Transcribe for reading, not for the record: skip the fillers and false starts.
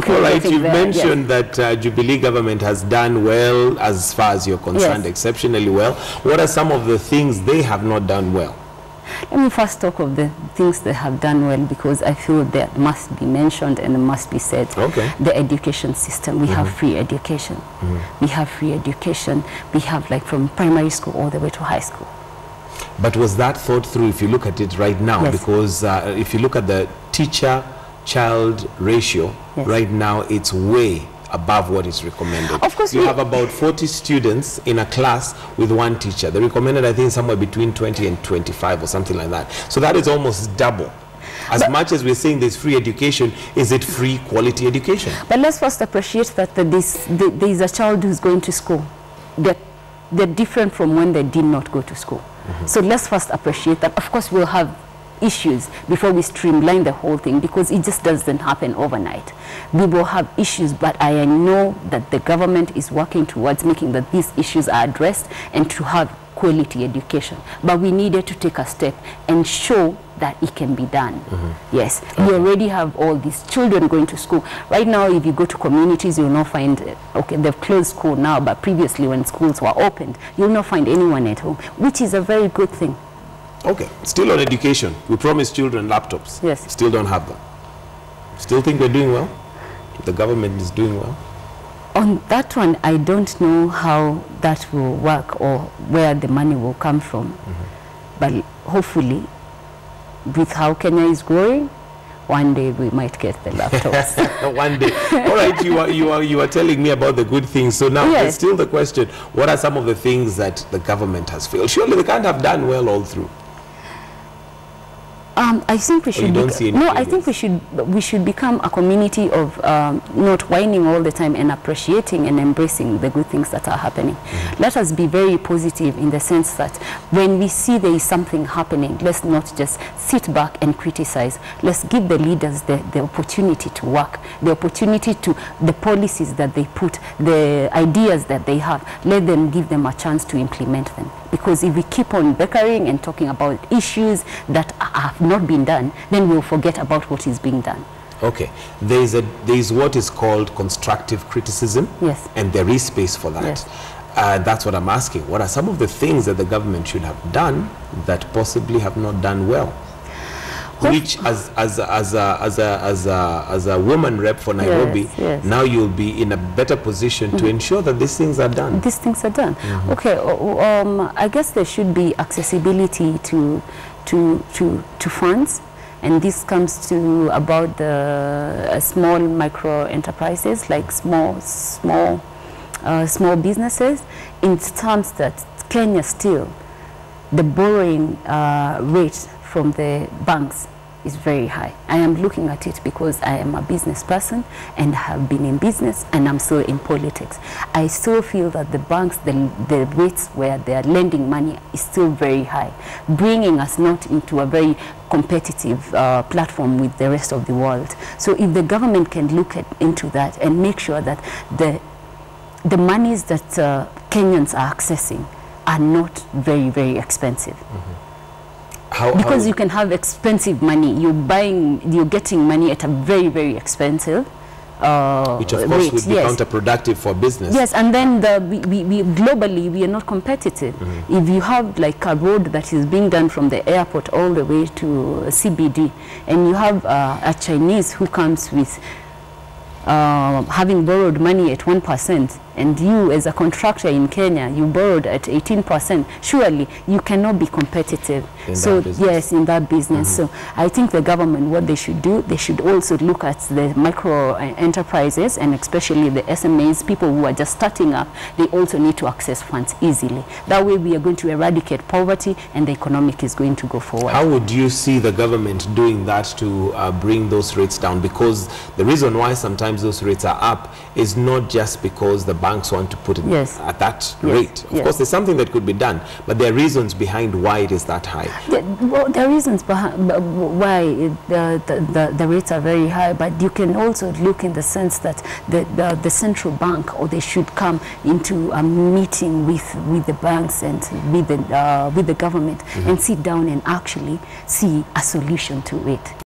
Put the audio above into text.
All right, you've mentioned that Jubilee government has done well as far as you're concerned, exceptionally well. What are some of the things they have not done well? Let me first talk of the things they have done well, because I feel that must be mentioned and must be said. Okay. The education system. We have free education. We have free education. We have like from primary school all the way to high school. But was that thought through if you look at it right now? Because if you look at the teacher-child ratio, right now it's way above what is recommended. Of course, you have about 40 students in a class with one teacher. The recommended, I think, somewhere between 20 and 25 or something like that. So that is almost double. As much as we're saying there's free education, is it free quality education? But let's first appreciate that there is a child who's going to school. They're different from when they did not go to school. So let's first appreciate that. Of course, we'll have issues before we streamline the whole thing, because it just doesn't happen overnight. We will have issues, but I know that the government is working towards making that these issues are addressed and to have quality education. But we needed to take a step and show that it can be done. Yes, we already have all these children going to school. Right now, if you go to communities, you'll not find, okay, they've closed school now, but previously when schools were opened, you'll not find anyone at home, which is a very good thing. Okay, still on education, we promised children laptops. Yes. Still don't have them. Still think we're doing well? The government is doing well? On that one, I don't know how that will work or where the money will come from. But hopefully, with how Kenya is growing, one day we might get the laptops. One day. All right, you are telling me about the good things. So now there's still the question, what are some of the things that the government has failed? Surely they can't have done well all through. I think we should. I think we should become a community of not whining all the time and appreciating and embracing the good things that are happening. Let us be very positive in the sense that when we see there is something happening, let's not just sit back and criticize. Let's give the leaders the opportunity to work, the opportunity to the policies that they put, the ideas that they have. Let them give them a chance to implement them. Because if we keep on bickering and talking about issues that have not been done, then we'll forget about what is being done. Okay, there is what is called constructive criticism. Yes. And there is space for that. Yes. That's what I'm asking. What are some of the things that the government should have done that possibly have not done well? Which, as a woman rep for Nairobi, now you'll be in a better position to ensure that these things are done. These things are done. Okay. I guess there should be accessibility to funds, and this comes to about the small micro enterprises, like small businesses, in terms that Kenya still, the borrowing rate from the banks is very high. I am looking at it because I am a business person and have been in business, and I'm still in politics. I still feel that the banks, the rates where they are lending money is still very high, bringing us not into a very competitive platform with the rest of the world. So if the government can look into that and make sure that the monies that Kenyans are accessing are not very, very expensive. Because you can have expensive money. You're getting money at a very, very expensive which of course would be counterproductive for business. Yes, and then globally we are not competitive. If you have like a road that is being done from the airport all the way to CBD, and you have a Chinese who comes with having borrowed money at 1%, and you as a contractor in Kenya, you borrowed at 18%, surely you cannot be competitive. Yes, in that business. So I think the government, what they should do, they should also look at the micro enterprises, and especially the SMEs, people who are just starting up. They also need to access funds easily. That way we are going to eradicate poverty, and the economic is going to go forward. How would you see the government doing that to bring those rates down? Because the reason why sometimes those rates are up is not just because the banks want to put it at that rate. Of course, there's something that could be done, but there are reasons behind why it is that high. Well, there are reasons behind why the rates are very high, but you can also look in the sense that the central bank, or they should come into a meeting with the banks and with the government and sit down and actually see a solution to it.